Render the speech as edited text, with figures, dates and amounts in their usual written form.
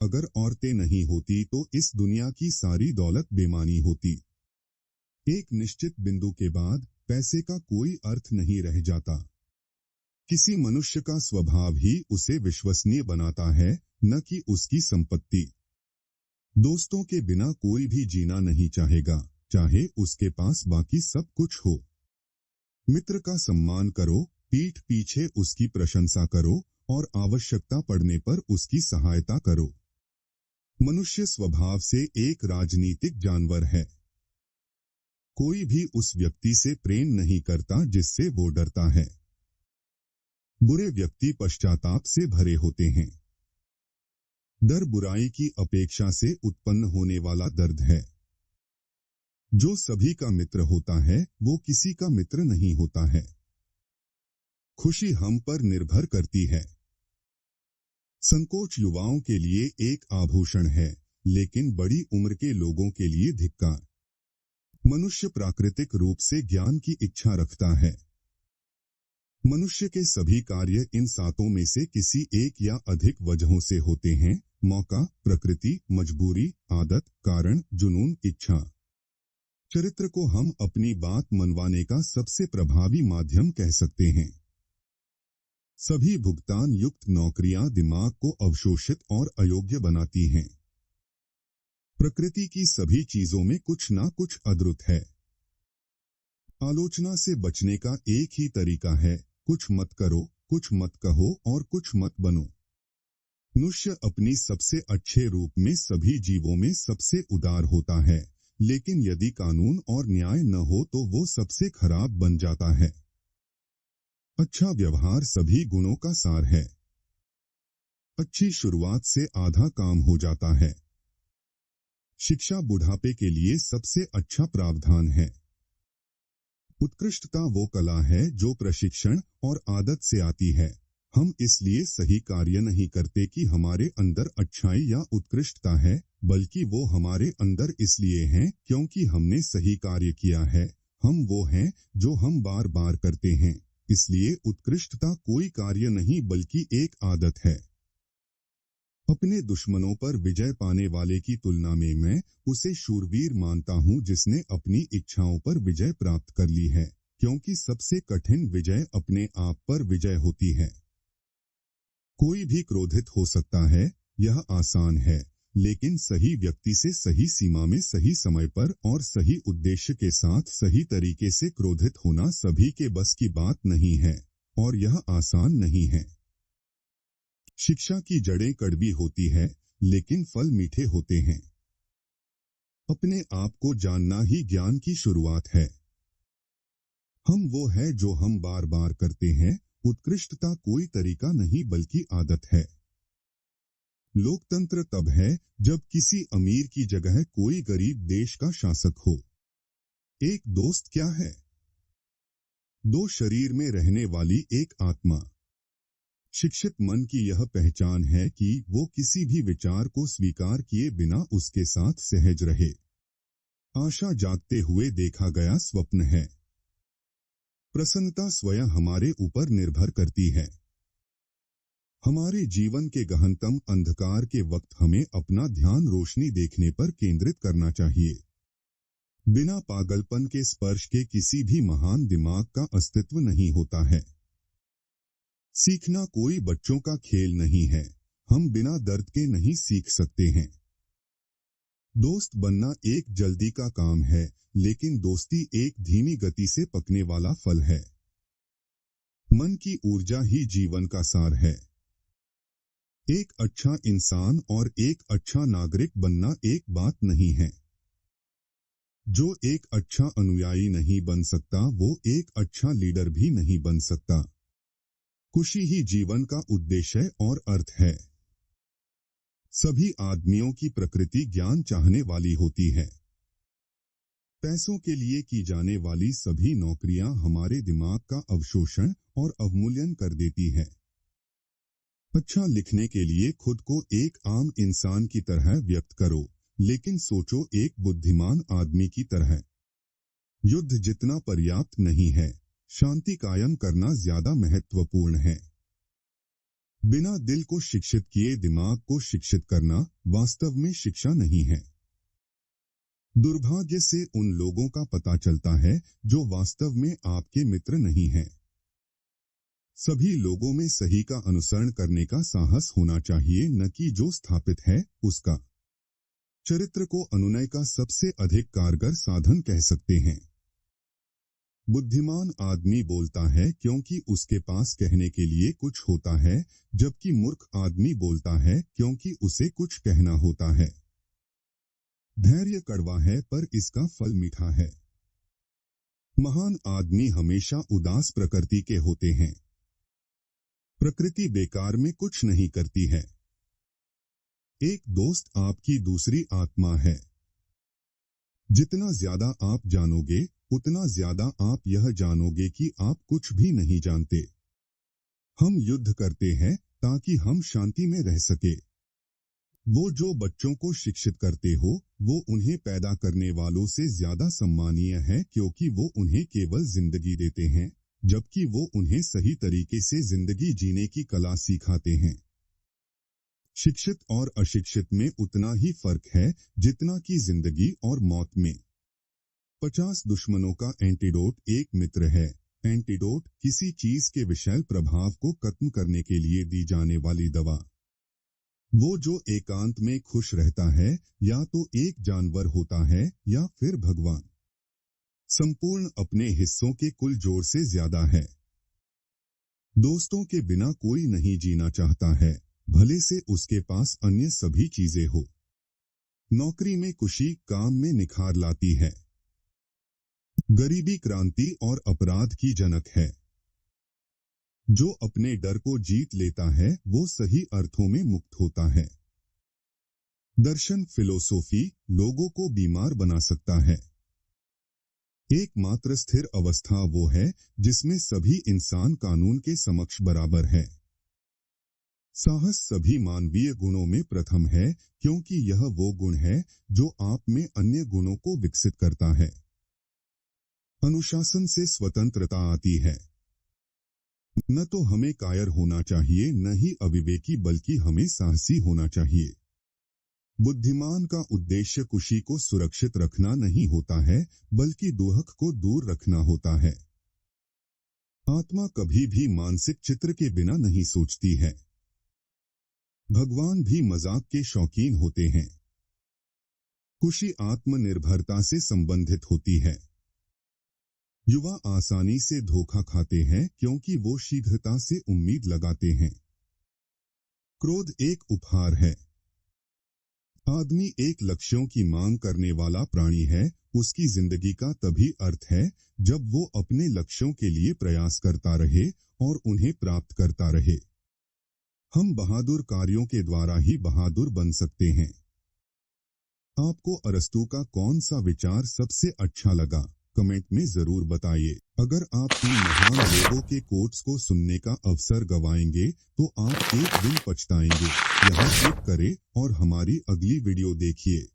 अगर औरतें नहीं होती तो इस दुनिया की सारी दौलत बेमानी होती। एक निश्चित बिंदु के बाद पैसे का कोई अर्थ नहीं रह जाता। किसी मनुष्य का स्वभाव ही उसे विश्वसनीय बनाता है, न कि उसकी संपत्ति। दोस्तों के बिना कोई भी जीना नहीं चाहेगा, चाहे उसके पास बाकी सब कुछ हो। मित्र का सम्मान करो, पीठ पीछे उसकी प्रशंसा करो और आवश्यकता पड़ने पर उसकी सहायता करो। मनुष्य स्वभाव से एक राजनीतिक जानवर है। कोई भी उस व्यक्ति से प्रेम नहीं करता जिससे वो डरता है। बुरे व्यक्ति पश्चाताप से भरे होते हैं। डर बुराई की अपेक्षा से उत्पन्न होने वाला दर्द है। जो सभी का मित्र होता है वो किसी का मित्र नहीं होता है। खुशी हम पर निर्भर करती है। संकोच युवाओं के लिए एक आभूषण है, लेकिन बड़ी उम्र के लोगों के लिए धिक्कार। मनुष्य प्राकृतिक रूप से ज्ञान की इच्छा रखता है। मनुष्य के सभी कार्य इन सातों में से किसी एक या अधिक वजहों से होते हैं: मौका, प्रकृति, मजबूरी, आदत, कारण, जुनून, इच्छा। चरित्र को हम अपनी बात मनवाने का सबसे प्रभावी माध्यम कह सकते हैं। सभी भुगतान युक्त नौकरियां दिमाग को अवशोषित और अयोग्य बनाती हैं। प्रकृति की सभी चीजों में कुछ ना कुछ अद्भुत है। आलोचना से बचने का एक ही तरीका है: कुछ मत करो, कुछ मत कहो और कुछ मत बनो। मनुष्य अपनी सबसे अच्छे रूप में सभी जीवों में सबसे उदार होता है, लेकिन यदि कानून और न्याय न हो तो वो सबसे खराब बन जाता है। अच्छा व्यवहार सभी गुणों का सार है। अच्छी शुरुआत से आधा काम हो जाता है। शिक्षा बुढ़ापे के लिए सबसे अच्छा प्रावधान है। उत्कृष्टता वो कला है जो प्रशिक्षण और आदत से आती है। हम इसलिए सही कार्य नहीं करते कि हमारे अंदर अच्छाई या उत्कृष्टता है, बल्कि वो हमारे अंदर इसलिए हैं क्योंकि हमने सही कार्य किया है। हम वो हैं जो हम बार बार करते हैं। इसलिए उत्कृष्टता कोई कार्य नहीं बल्कि एक आदत है। अपने दुश्मनों पर विजय पाने वाले की तुलना में मैं उसे शूरवीर मानता हूं जिसने अपनी इच्छाओं पर विजय प्राप्त कर ली है, क्योंकि सबसे कठिन विजय अपने आप पर विजय होती है। कोई भी क्रोधित हो सकता है, यह आसान है, लेकिन सही व्यक्ति से सही सीमा में सही समय पर और सही उद्देश्य के साथ सही तरीके से क्रोधित होना सभी के बस की बात नहीं है, और यह आसान नहीं है। शिक्षा की जड़ें कड़वी होती है, लेकिन फल मीठे होते हैं। अपने आप को जानना ही ज्ञान की शुरुआत है। हम वो है जो हम बार बार करते हैं। उत्कृष्टता कोई तरीका नहीं बल्कि आदत है। लोकतंत्र तब है जब किसी अमीर की जगह कोई गरीब देश का शासक हो। एक दोस्त क्या है? दो शरीर में रहने वाली एक आत्मा। शिक्षित मन की यह पहचान है कि वो किसी भी विचार को स्वीकार किए बिना उसके साथ सहज रहे। आशा जागते हुए देखा गया स्वप्न है। प्रसन्नता स्वयं हमारे ऊपर निर्भर करती है। हमारे जीवन के गहनतम अंधकार के वक्त हमें अपना ध्यान रोशनी देखने पर केंद्रित करना चाहिए। बिना पागलपन के स्पर्श के किसी भी महान दिमाग का अस्तित्व नहीं होता है। सीखना कोई बच्चों का खेल नहीं है। हम बिना दर्द के नहीं सीख सकते हैं। दोस्त बनना एक जल्दी का काम है, लेकिन दोस्ती एक धीमी गति से पकने वाला फल है। मन की ऊर्जा ही जीवन का सार है। एक अच्छा इंसान और एक अच्छा नागरिक बनना एक बात नहीं है। जो एक अच्छा अनुयायी नहीं बन सकता वो एक अच्छा लीडर भी नहीं बन सकता। खुशी ही जीवन का उद्देश्य और अर्थ है। सभी आदमियों की प्रकृति ज्ञान चाहने वाली होती है। पैसों के लिए की जाने वाली सभी नौकरियां हमारे दिमाग का अवशोषण और अवमूल्यन कर देती है। अच्छा लिखने के लिए खुद को एक आम इंसान की तरह व्यक्त करो, लेकिन सोचो एक बुद्धिमान आदमी की तरह। युद्ध जितना पर्याप्त नहीं है, शांति कायम करना ज्यादा महत्वपूर्ण है। बिना दिल को शिक्षित किए दिमाग को शिक्षित करना वास्तव में शिक्षा नहीं है। दुर्भाग्य से उन लोगों का पता चलता है जो वास्तव में आपके मित्र नहीं हैं। सभी लोगों में सही का अनुसरण करने का साहस होना चाहिए, न कि जो स्थापित है उसका। चरित्र को अनुनय का सबसे अधिक कारगर साधन कह सकते हैं। बुद्धिमान आदमी बोलता है क्योंकि उसके पास कहने के लिए कुछ होता है, जबकि मूर्ख आदमी बोलता है क्योंकि उसे कुछ कहना होता है। धैर्य कड़वा है पर इसका फल मीठा है। महान आदमी हमेशा उदास प्रकृति के होते हैं। प्रकृति बेकार में कुछ नहीं करती है। एक दोस्त आपकी दूसरी आत्मा है। जितना ज्यादा आप जानोगे उतना ज्यादा आप यह जानोगे कि आप कुछ भी नहीं जानते। हम युद्ध करते हैं ताकि हम शांति में रह सके। वो जो बच्चों को शिक्षित करते हो वो उन्हें पैदा करने वालों से ज्यादा सम्मानीय है, क्योंकि वो उन्हें केवल जिंदगी देते हैं, जबकि वो उन्हें सही तरीके से जिंदगी जीने की कला सिखाते हैं। शिक्षित और अशिक्षित में उतना ही फर्क है जितना कि जिंदगी और मौत में। 50 दुश्मनों का एंटीडोट एक मित्र है। एंटीडोट किसी चीज के विषैल प्रभाव को खत्म करने के लिए दी जाने वाली दवा। वो जो एकांत में खुश रहता है या तो एक जानवर होता है या फिर भगवान। संपूर्ण अपने हिस्सों के कुल जोड़ से ज्यादा है। दोस्तों के बिना कोई नहीं जीना चाहता है, भले से उसके पास अन्य सभी चीजें हो। नौकरी में खुशी काम में निखार लाती है। गरीबी क्रांति और अपराध की जनक है। जो अपने डर को जीत लेता है वो सही अर्थों में मुक्त होता है। दर्शन फिलोसोफी लोगों को बीमार बना सकता है। एकमात्र स्थिर अवस्था वो है जिसमें सभी इंसान कानून के समक्ष बराबर है। साहस सभी मानवीय गुणों में प्रथम है, क्योंकि यह वो गुण है जो आप में अन्य गुणों को विकसित करता है। अनुशासन से स्वतंत्रता आती है। न तो हमें कायर होना चाहिए, न ही अविवेकी, बल्कि हमें साहसी होना चाहिए। बुद्धिमान का उद्देश्य खुशी को सुरक्षित रखना नहीं होता है, बल्कि दुहक को दूर रखना होता है। आत्मा कभी भी मानसिक चित्र के बिना नहीं सोचती है। भगवान भी मजाक के शौकीन होते हैं। खुशी आत्मनिर्भरता से संबंधित होती है। युवा आसानी से धोखा खाते हैं क्योंकि वो शीघ्रता से उम्मीद लगाते हैं। क्रोध एक उपहार है। आदमी एक लक्ष्यों की मांग करने वाला प्राणी है। उसकी जिंदगी का तभी अर्थ है जब वो अपने लक्ष्यों के लिए प्रयास करता रहे और उन्हें प्राप्त करता रहे। हम बहादुर कार्यों के द्वारा ही बहादुर बन सकते हैं। आपको अरस्तू का कौन सा विचार सबसे अच्छा लगा, कमेंट में जरूर बताइए। अगर आप इन महान लोगों के कोट्स को सुनने का अवसर गवाएंगे तो आप एक दिन पछताएंगे। यहाँ क्लिक करें और हमारी अगली वीडियो देखिए।